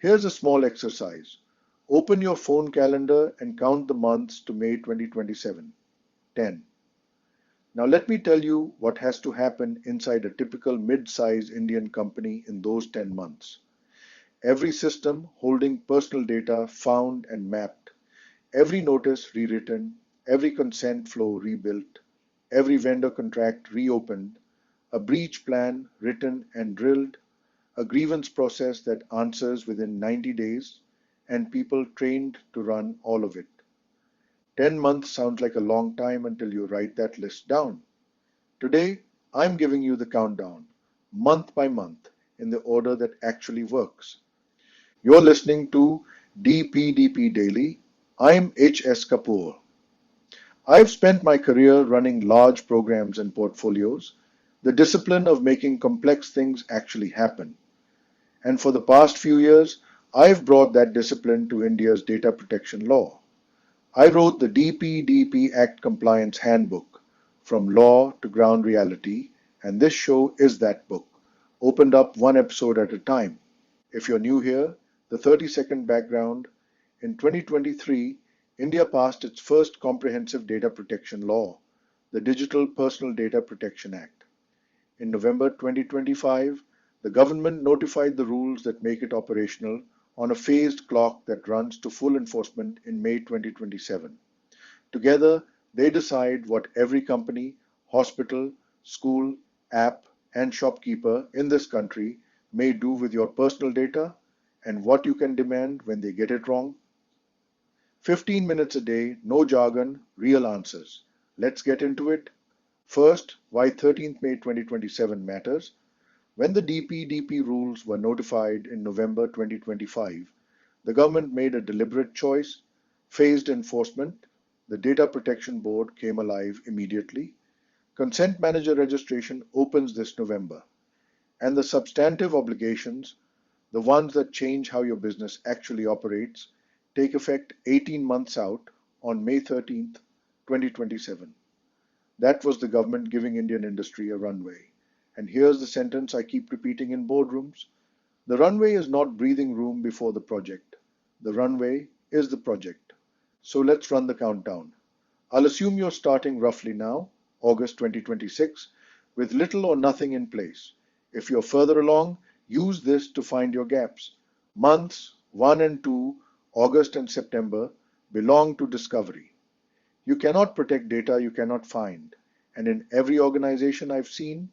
Here's a small exercise. Open your phone calendar and count the months to May 2027. 10. Now let me tell you what has to happen inside a typical mid-sized Indian company in those 10 months. Every system holding personal data found and mapped, every notice rewritten, every consent flow rebuilt, every vendor contract reopened, a breach plan written and drilled, a grievance process that answers within 90 days, and people trained to run all of it. 10 months sounds like a long time until you write that list down. Today, I'm giving you the countdown, month by month, in the order that actually works. You're listening to DPDP Daily. I'm H.S. Kapoor. I've spent my career running large programs and portfolios, the discipline of making complex things actually happen. And for the past few years, I've brought that discipline to India's data protection law. I wrote the DPDP Act Compliance Handbook, From Law to Ground Reality, and this show is that book, opened up one episode at a time. If you're new here, the 30-second background. In 2023, India passed its first comprehensive data protection law, the Digital Personal Data Protection Act. In November 2025, the government notified the rules that make it operational on a phased clock that runs to full enforcement in May 2027. Together, they decide what every company, hospital, school, app, and shopkeeper in this country may do with your personal data and what you can demand when they get it wrong. 15 minutes a day, no jargon, real answers. Let's get into it. First, why 13th May 2027 matters. When the DPDP rules were notified in November 2025, the government made a deliberate choice, phased enforcement. The Data Protection Board came alive immediately. Consent manager registration opens this November. And the substantive obligations, the ones that change how your business actually operates, take effect 18 months out on May 13th, 2027. That was the government giving Indian industry a runway. And here's the sentence I keep repeating in boardrooms. The runway is not breathing room before the project. The runway is the project. So let's run the countdown. I'll assume you're starting roughly now, August 2026, with little or nothing in place. If you're further along, use this to find your gaps. Months 1 and 2, August and September, belong to discovery. You cannot protect data you cannot find. And in every organization I've seen,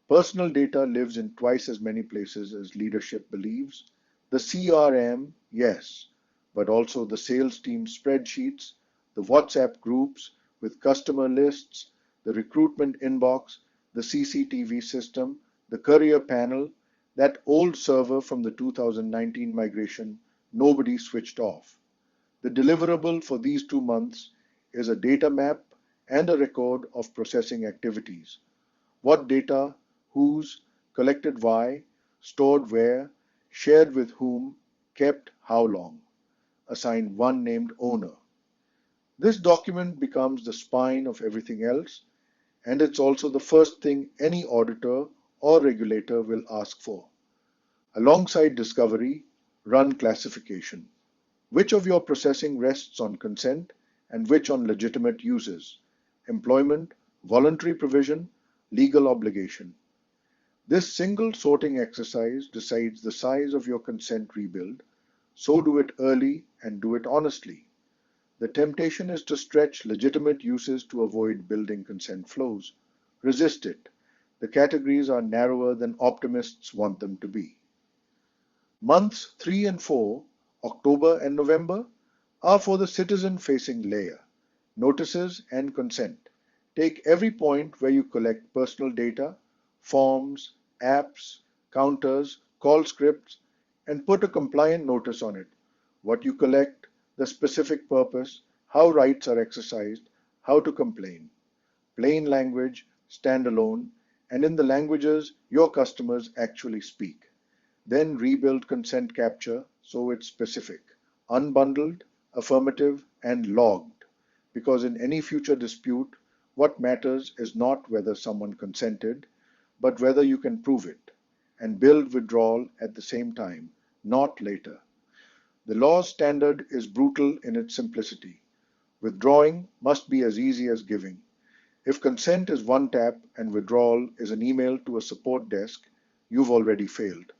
personal data lives in twice as many places as leadership believes. The CRM, yes, but also the sales team spreadsheets, the WhatsApp groups with customer lists, the recruitment inbox, the CCTV system, the courier panel, that old server from the 2019 migration nobody switched off. The deliverable for these 2 months is a data map and a record of processing activities. What data, whose, collected why, stored where, shared with whom, kept how long. Assigned one named owner. This document becomes the spine of everything else, and it's also the first thing any auditor or regulator will ask for. Alongside discovery, run classification. Which of your processing rests on consent and which on legitimate uses? Employment, voluntary provision, legal obligation. This single sorting exercise decides the size of your consent rebuild, so do it early and do it honestly. The temptation is to stretch legitimate uses to avoid building consent flows. Resist it. The categories are narrower than optimists want them to be. Months 3 and 4, October and November, are for the citizen-facing layer, notices and consent. Take every point where you collect personal data, forms, apps, counters, call scripts, and put a compliant notice on it. What you collect, the specific purpose, how rights are exercised, how to complain. Plain language, standalone, and in the languages your customers actually speak. Then rebuild consent capture so it's specific, unbundled, affirmative, and logged. Because in any future dispute, what matters is not whether someone consented, but whether you can prove it, and build withdrawal at the same time, not later. The law's standard is brutal in its simplicity. Withdrawing must be as easy as giving. If consent is one tap and withdrawal is an email to a support desk, you've already failed.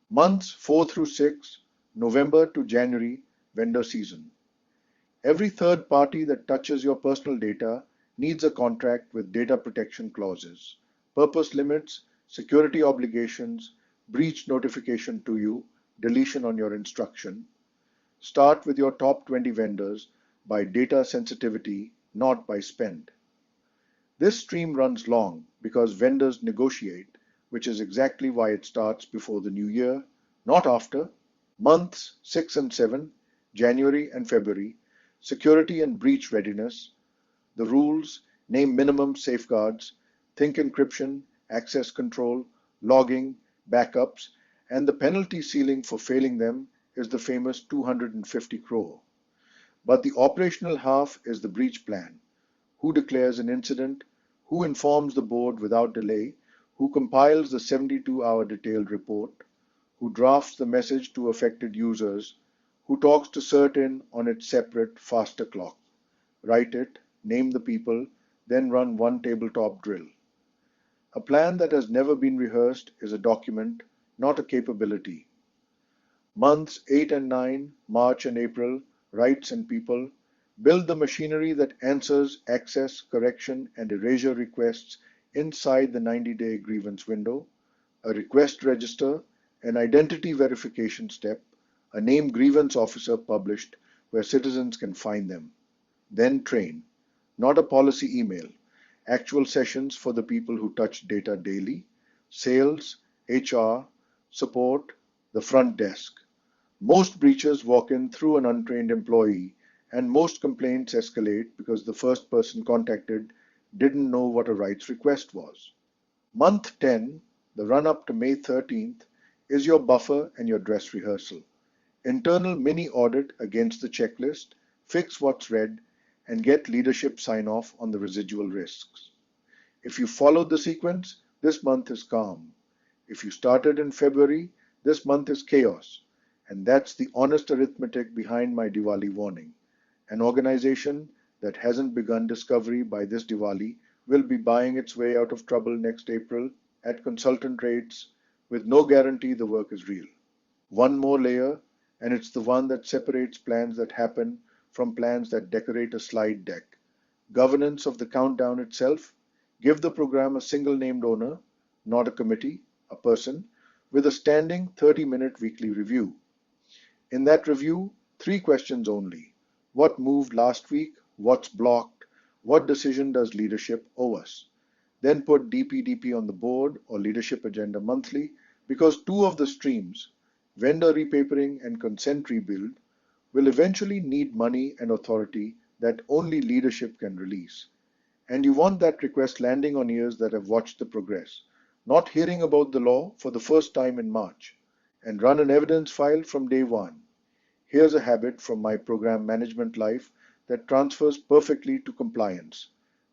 Months 4 through 6, November to January, vendor season. Every third party that touches your personal data needs a contract with data protection clauses, purpose limits, security obligations, breach notification to you, deletion on your instruction. Start with your top 20 vendors by data sensitivity, not by spend. This stream runs long because vendors negotiate, which is exactly why it starts before the new year, not after. Months 6 and 7, January and February, security and breach readiness, the rules, name minimum safeguards, think encryption, access control, logging, backups, and the penalty ceiling for failing them is the famous 250 crore. But the operational half is the breach plan. Who declares an incident, who informs the board without delay, who compiles the 72-hour detailed report, who drafts the message to affected users, who talks to CERT-in on its separate, faster clock. Write it, name the people, then run one tabletop drill. A plan that has never been rehearsed is a document, not a capability. Months 8 and 9, March and April, rights and people, build the machinery that answers access, correction, and erasure requests inside the 90-day grievance window, a request register, an identity verification step, a named grievance officer published where citizens can find them. Then train, not a policy email, actual sessions for the people who touch data daily, sales, HR, support, the front desk. Most breaches walk in through an untrained employee, and most complaints escalate because the first person contacted didn't know what a rights request was. Month 10, the run-up to May 13th, is your buffer and your dress rehearsal. Internal mini audit against the checklist, fix what's red, and get leadership sign-off on the residual risks. If you followed the sequence, this month is calm. If you started in February, this month is chaos. And that's the honest arithmetic behind my Diwali warning. An organization that hasn't begun discovery by this Diwali will be buying its way out of trouble next April at consultant rates with no guarantee the work is real. One more layer, and it's the one that separates plans that happen from plans that decorate a slide deck. Governance of the countdown itself. Give the program a single named owner, not a committee, a person, with a standing 30-minute weekly review. In that review, 3 questions only. What moved last week? What's blocked? What decision does leadership owe us? Then put DPDP on the board or leadership agenda monthly, because 2 of the streams, vendor repapering and consent rebuild, will eventually need money and authority that only leadership can release. And you want that request landing on ears that have watched the progress, not hearing about the law for the first time in March, and run an evidence file from day one. Here's a habit from my program management life that transfers perfectly to compliance.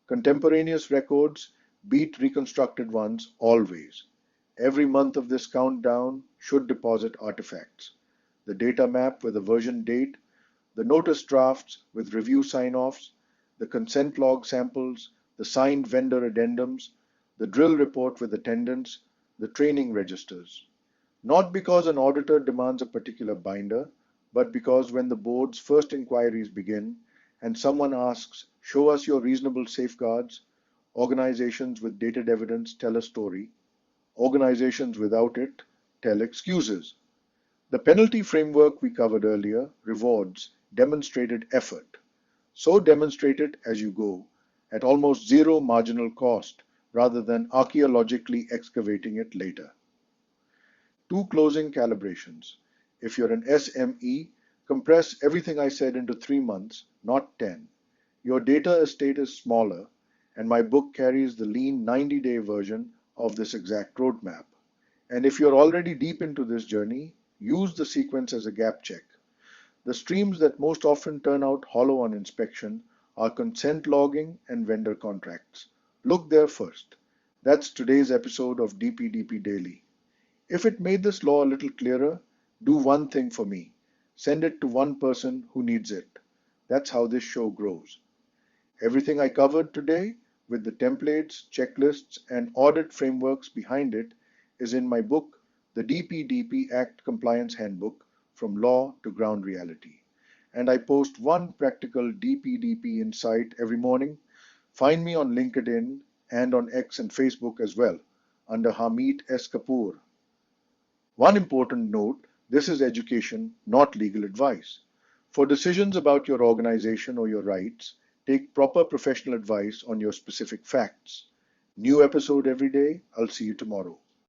Contemporaneous records beat reconstructed ones always. Every month of this countdown should deposit artifacts. The data map with a version date, the notice drafts with review sign-offs, the consent log samples, the signed vendor addendums, the drill report with attendance, the training registers. Not because an auditor demands a particular binder, but because when the board's first inquiries begin and someone asks, show us your reasonable safeguards, organizations with dated evidence tell a story, organizations without it tell excuses. The penalty framework we covered earlier rewards demonstrated effort. So demonstrate it as you go, at almost zero marginal cost, rather than archaeologically excavating it later. 2 closing calibrations. If you're an SME, compress everything I said into 3 months, not 10. Your data estate is smaller, and my book carries the lean 90-day version of this exact roadmap. And if you're already deep into this journey, use the sequence as a gap check. The streams that most often turn out hollow on inspection are consent logging and vendor contracts. Look there first. That's today's episode of DPDP Daily. If it made this law a little clearer, do one thing for me. Send it to one person who needs it. That's how this show grows. Everything I covered today, with the templates, checklists, and audit frameworks behind it, is in my book, The DPDP Act Compliance Handbook, From Law to Ground Reality. And I post one practical DPDP insight every morning. Find me on LinkedIn and on X and Facebook as well, under Hamid S. Kapoor. One important note: this is education, not legal advice. For decisions about your organization or your rights, take proper professional advice on your specific facts. New episode every day. I'll see you tomorrow.